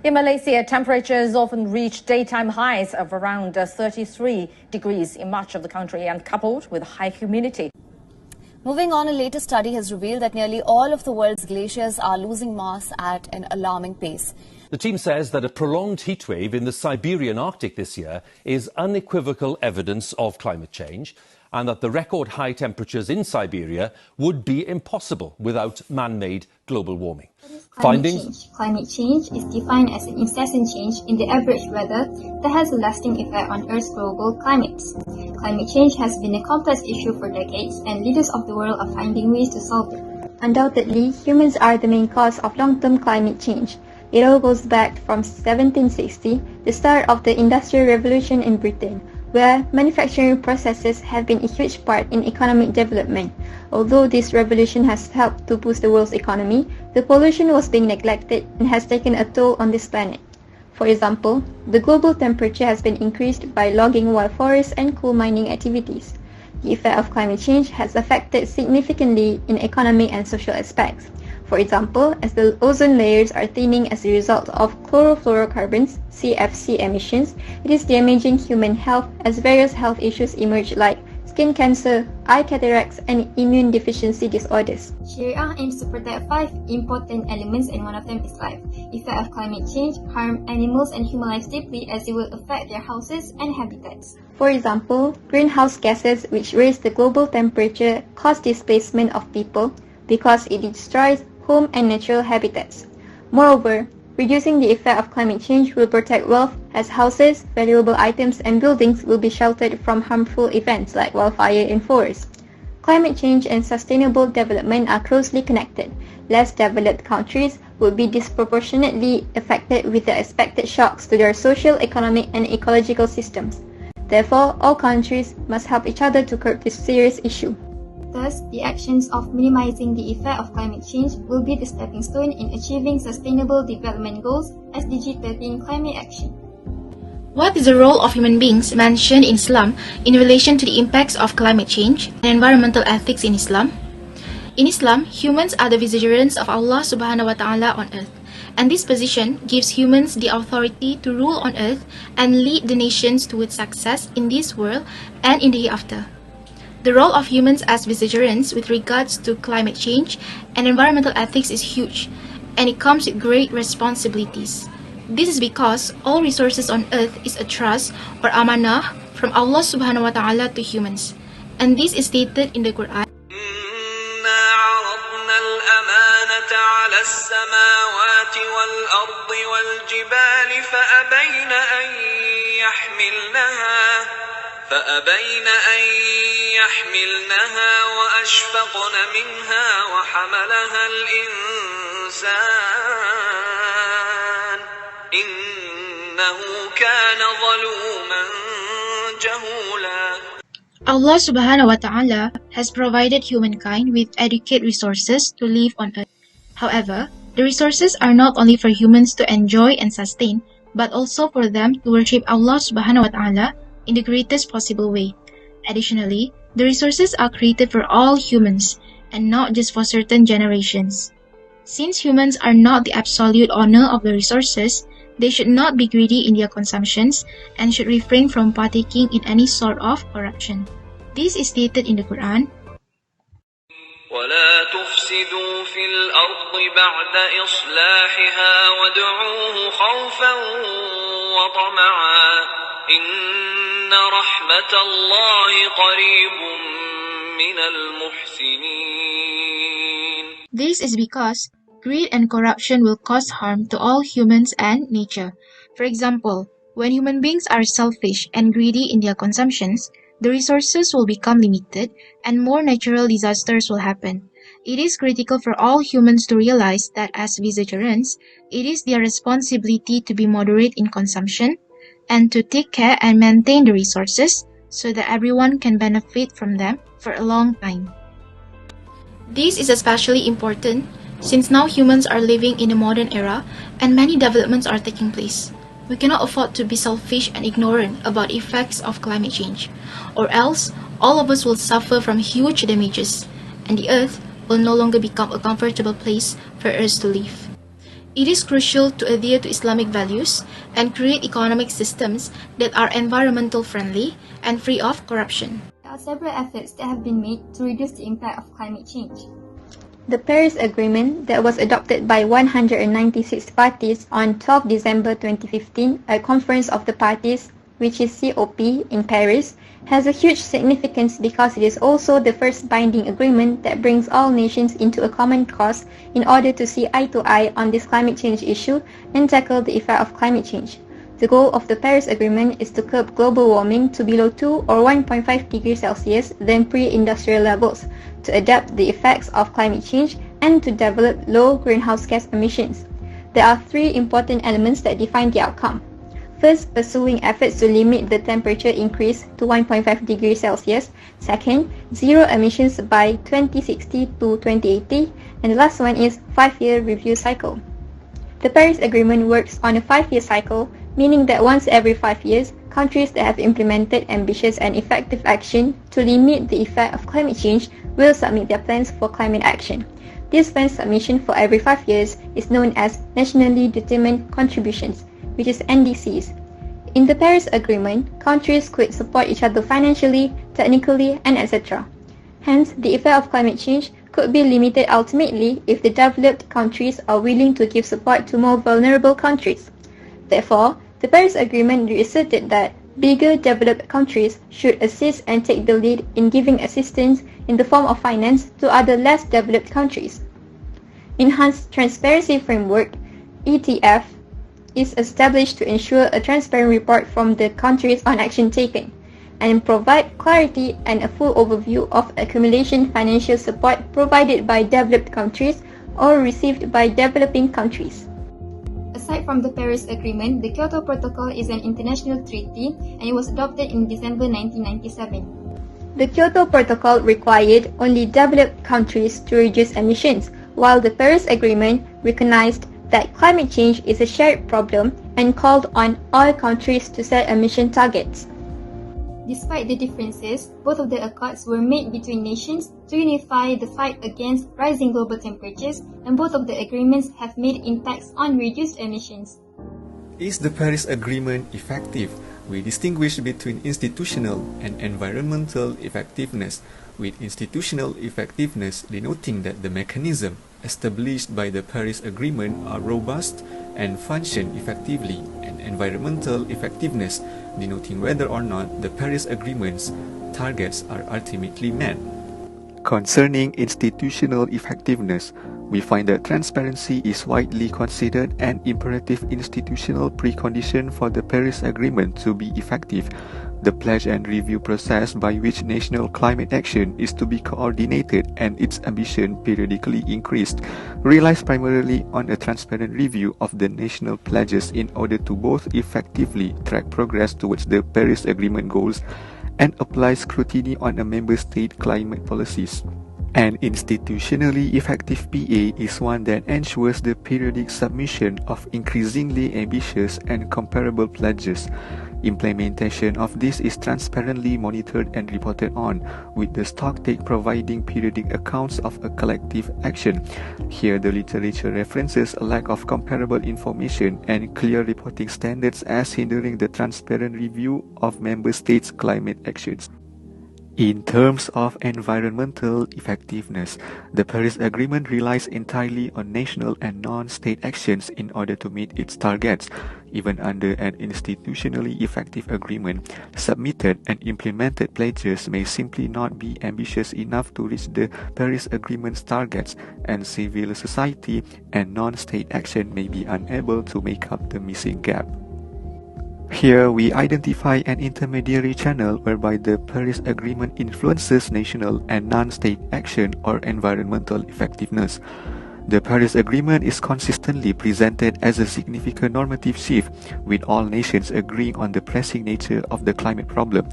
In Malaysia, temperatures often reach daytime highs of around 33 degrees in much of the country, and coupled with high humidity. Moving on, a latest study has revealed that nearly all of the world's glaciers are losing mass at an alarming pace. The team says that a prolonged heatwave in the Siberian Arctic this year is unequivocal evidence of climate change, and that the record high temperatures in Siberia would be impossible without man-made global warming. Climate change is defined as an incessant change in the average weather that has a lasting effect on Earth's global climates. Climate change has been a complex issue for decades, and leaders of the world are finding ways to solve it. Undoubtedly, humans are the main cause of long-term climate change. It all goes back from 1760, the start of the Industrial Revolution in Britain, where manufacturing processes have been a huge part in economic development. Although this revolution has helped to boost the world's economy, the pollution was being neglected and has taken a toll on this planet. For example, the global temperature has been increased by logging wild forests and coal mining activities. The effect of climate change has affected significantly in economic and social aspects. For example, as the ozone layers are thinning as a result of chlorofluorocarbons (CFC) emissions, it is damaging human health as various health issues emerge like skin cancer, eye cataracts, and immune deficiency disorders. Sharia aims to protect 5 important elements, and one of them is life. Effect of climate change harm animals and human lives deeply, as it will affect their houses and habitats. For example, greenhouse gases, which raise the global temperature, cause displacement of people because it destroys home and natural habitats. Moreover, reducing the effect of climate change will protect wealth, as houses, valuable items, and buildings will be sheltered from harmful events like wildfire in forests. Climate change and sustainable development are closely connected. Less developed countries would be disproportionately affected with the expected shocks to their social, economic, and ecological systems. Therefore, all countries must help each other to curb this serious issue. Thus, the actions of minimizing the effect of climate change will be the stepping stone in achieving sustainable development goals, SDG 13 climate action. What is the role of human beings mentioned in Islam in relation to the impacts of climate change and environmental ethics in Islam? In Islam, humans are the vicegerents of Allah subhanahu wa ta'ala on earth, and this position gives humans the authority to rule on earth and lead the nations towards success in this world and in the hereafter. The role of humans as vicegerents with regards to climate change and environmental ethics is huge, and it comes with great responsibilities. This is because all resources on earth is a trust or amanah from Allah subhanahu wa ta'ala to humans, and this is stated in the Quran. فأبين أن يحملنها وأشفقن منها وحملها الإنسان إنه كان ظلوما جهولا. Allah subhanahu wa ta'ala has provided humankind with adequate resources to live on earth. However, the resources are not only for humans to enjoy and sustain, but also for them to worship Allah subhanahu wa ta'ala in the greatest possible way. Additionally, the resources are created for all humans and not just for certain generations. Since humans are not the absolute owner of the resources, they should not be greedy in their consumptions and should refrain from partaking in any sort of corruption. This is stated in the Quran. ولا تفسدوا في الأرض بعد إصلاحها وادعوه خوفا وطمعا إن رحمة الله قريب من المحسنين. This is because greed and corruption will cause harm to all humans and nature. For example, when human beings are selfish and greedy in their consumptions, the resources will become limited and more natural disasters will happen. It is critical for all humans to realize that as vicegerents, it is their responsibility to be moderate in consumption and to take care and maintain the resources so that everyone can benefit from them for a long time. This is especially important since now humans are living in a modern era and many developments are taking place. We cannot afford to be selfish and ignorant about the effects of climate change, or else all of us will suffer from huge damages, and the earth will no longer become a comfortable place for us to live. It is crucial to adhere to Islamic values and create economic systems that are environmental friendly and free of corruption. There are several efforts that have been made to reduce the impact of climate change. The Paris Agreement that was adopted by 196 parties on 12 December 2015, a conference of the parties, which is COP in Paris, has a huge significance because it is also the first binding agreement that brings all nations into a common cause in order to see eye to eye on this climate change issue and tackle the effect of climate change. The goal of the Paris Agreement is to curb global warming to below 2 or 1.5 degrees Celsius than pre-industrial levels, to adapt the effects of climate change, and to develop low greenhouse gas emissions. There are three important elements that define the outcome. First, pursuing efforts to limit the temperature increase to 1.5 degrees Celsius. Second, zero emissions by 2060 to 2080. And the last one is 5-year review cycle. The Paris Agreement works on a 5-year cycle, meaning that once every 5 years, countries that have implemented ambitious and effective action to limit the effect of climate change will submit their plans for climate action. This plan submission for every 5 years is known as Nationally Determined Contributions, which is NDCs. In the Paris Agreement, countries could support each other financially, technically, and etc. Hence, the effect of climate change could be limited ultimately if the developed countries are willing to give support to more vulnerable countries. Therefore, the Paris Agreement reasserted that bigger developed countries should assist and take the lead in giving assistance in the form of finance to other less developed countries. Enhanced Transparency Framework, ETF, is established to ensure a transparent report from the countries on action taken, and provide clarity and a full overview of accumulation financial support provided by developed countries or received by developing countries. Aside from the Paris Agreement, the Kyoto Protocol is an international treaty and it was adopted in December 1997. The Kyoto Protocol required only developed countries to reduce emissions, while the Paris Agreement recognized that climate change is a shared problem and called on all countries to set emission targets. Despite the differences, both of the accords were made between nations to unify the fight against rising global temperatures, and both of the agreements have made impacts on reduced emissions. Is the Paris Agreement effective? We distinguish between institutional and environmental effectiveness, with institutional effectiveness denoting that the mechanism established by the Paris Agreement are robust and function effectively, and environmental effectiveness denoting whether or not the Paris Agreement's targets are ultimately met. Concerning institutional effectiveness, we find that transparency is widely considered an imperative institutional precondition for the Paris Agreement to be effective. The pledge and review process by which national climate action is to be coordinated and its ambition periodically increased relies primarily on a transparent review of the national pledges in order to both effectively track progress towards the Paris Agreement goals and apply scrutiny on a member state climate policies. An institutionally effective PA is one that ensures the periodic submission of increasingly ambitious and comparable pledges. Implementation of this is transparently monitored and reported on, with the stocktake providing periodic accounts of a collective action. Here, the literature references a lack of comparable information and clear reporting standards as hindering the transparent review of member states' climate actions. In terms of environmental effectiveness, the Paris Agreement relies entirely on national and non-state actions in order to meet its targets. Even under an institutionally effective agreement, submitted and implemented pledges may simply not be ambitious enough to reach the Paris Agreement's targets, and civil society and non-state action may be unable to make up the missing gap. Here, we identify an intermediary channel whereby the Paris Agreement influences national and non-state action or environmental effectiveness. The Paris Agreement is consistently presented as a significant normative shift, with all nations agreeing on the pressing nature of the climate problem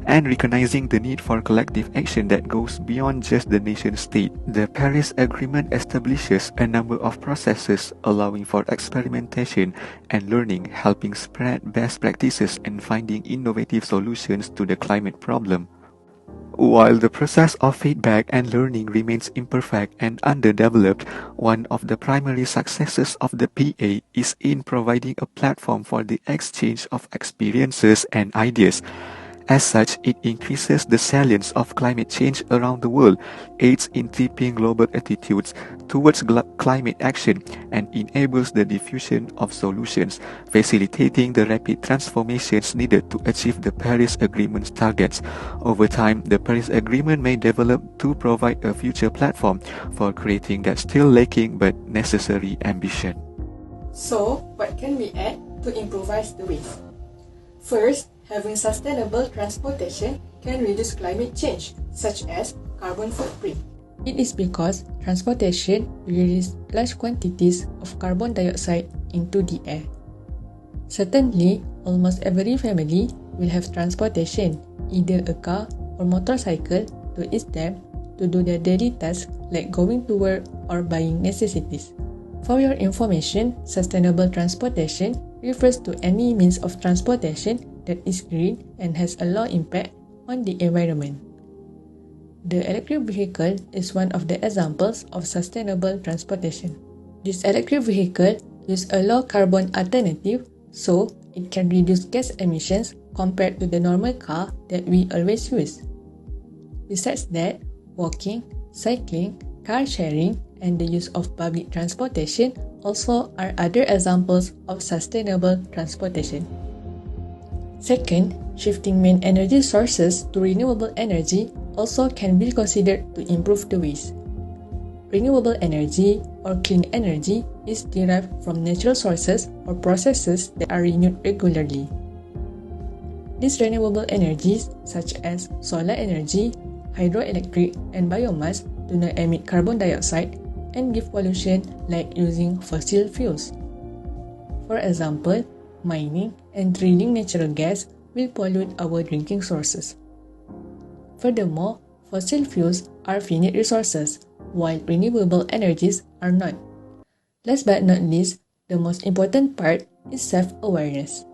and recognizing the need for collective action that goes beyond just the nation-state. The Paris Agreement establishes a number of processes allowing for experimentation and learning, helping spread best practices and finding innovative solutions to the climate problem. While the process of feedback and learning remains imperfect and underdeveloped, one of the primary successes of the PA is in providing a platform for the exchange of experiences and ideas. As such, it increases the salience of climate change around the world, aids in tipping global attitudes towards climate action, and enables the diffusion of solutions, facilitating the rapid transformations needed to achieve the Paris Agreement's targets. Over time, the Paris Agreement may develop to provide a future platform for creating that still lacking but necessary ambition. So, what can we add to improvise the ways? First, having sustainable transportation can reduce climate change, such as carbon footprint. It is because transportation releases large quantities of carbon dioxide into the air. Certainly, almost every family will have transportation, either a car or motorcycle, to ease them to do their daily tasks like going to work or buying necessities. For your information, sustainable transportation refers to any means of transportation that is green and has a low impact on the environment. The electric vehicle is one of the examples of sustainable transportation. This electric vehicle uses a low carbon alternative, so it can reduce gas emissions compared to the normal car that we always use. Besides that, walking, cycling, car sharing, and the use of public transportation also are other examples of sustainable transportation. Second, shifting main energy sources to renewable energy also can be considered to improve the ways. Renewable energy or clean energy is derived from natural sources or processes that are renewed regularly. These renewable energies, such as solar energy, hydroelectric, and biomass, do not emit carbon dioxide and give pollution like using fossil fuels. For example, mining and drilling natural gas will pollute our drinking sources. Furthermore, fossil fuels are finite resources, while renewable energies are not. Last but not least, the most important part is self-awareness.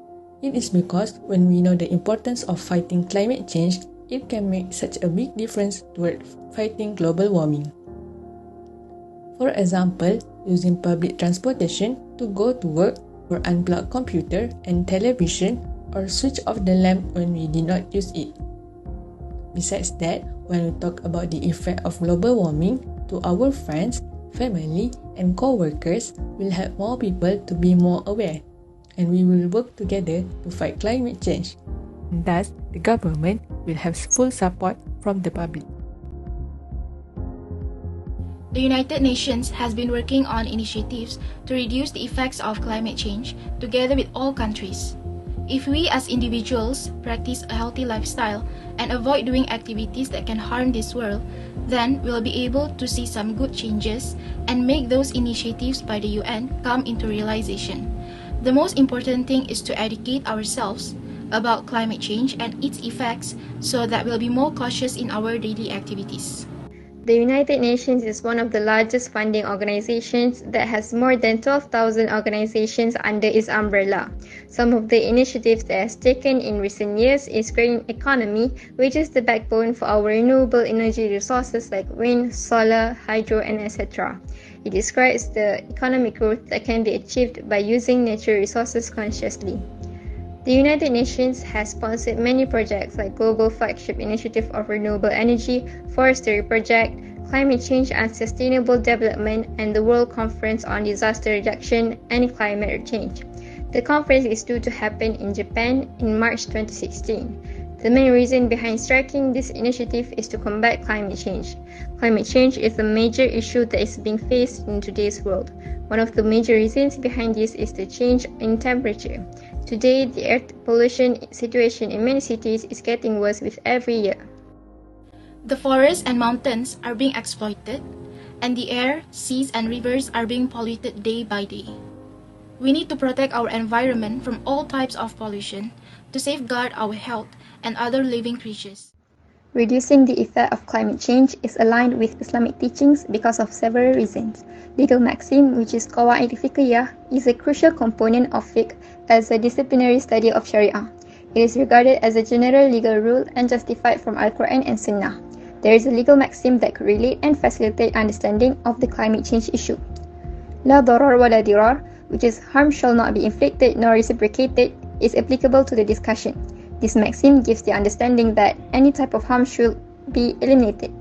It is because when we know the importance of fighting climate change, it can make such a big difference toward fighting global warming. For example, using public transportation to go to work, or unplug computer and television, or switch off the lamp when we did not use it. Besides that, when we talk about the effect of global warming to our friends, family, and co-workers, we'll help more people to be more aware, and we will work together to fight climate change. Thus, the government will have full support from the public. The United Nations has been working on initiatives to reduce the effects of climate change together with all countries. If we as individuals practice a healthy lifestyle and avoid doing activities that can harm this world, then we'll be able to see some good changes and make those initiatives by the UN come into realization. The most important thing is to educate ourselves about climate change and its effects so that we'll be more cautious in our daily activities. The United Nations is one of the largest funding organizations that has more than 12,000 organizations under its umbrella. Some of the initiatives that has taken in recent years is green economy, which is the backbone for our renewable energy resources like wind, solar, hydro, and etc. It describes the economic growth that can be achieved by using natural resources consciously. The United Nations has sponsored many projects like Global Flagship Initiative of Renewable Energy, Forestry Project, Climate Change and Sustainable Development, and the World Conference on Disaster Reduction and Climate Change. The conference is due to happen in Japan in March 2016. The main reason behind striking this initiative is to combat climate change. Climate change is a major issue that is being faced in today's world. One of the major reasons behind this is the change in temperature. Today, the air pollution situation in many cities is getting worse with every year. The forests and mountains are being exploited, and the air, seas, and rivers are being polluted day by day. We need to protect our environment from all types of pollution to safeguard our health and other living creatures. Reducing the effect of climate change is aligned with Islamic teachings because of several reasons. Legal maxim, which is Qawaid Fiqhiyah, is a crucial component of Fiqh as a disciplinary study of Sharia. It is regarded as a general legal rule and justified from Al-Quran and Sunnah. There is a legal maxim that could relate and facilitate understanding of the climate change issue. La darar wa la dirar, which is harm shall not be inflicted nor reciprocated, is applicable to the discussion. This maxim gives the understanding that any type of harm should be eliminated.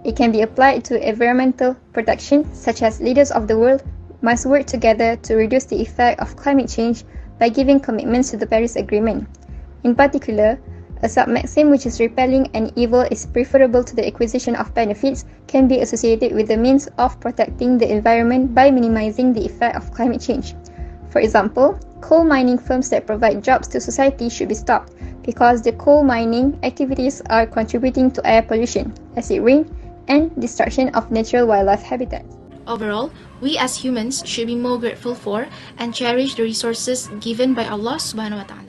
It can be applied to environmental protection, such as leaders of the world must work together to reduce the effect of climate change by giving commitments to the Paris Agreement. In particular, a sub-maxim which is repelling an evil is preferable to the acquisition of benefits can be associated with the means of protecting the environment by minimizing the effect of climate change. For example, coal mining firms that provide jobs to society should be stopped because the coal mining activities are contributing to air pollution, acid rain, and destruction of natural wildlife habitats. Overall, we as humans should be more grateful for and cherish the resources given by Allah subhanahu wa ta'ala.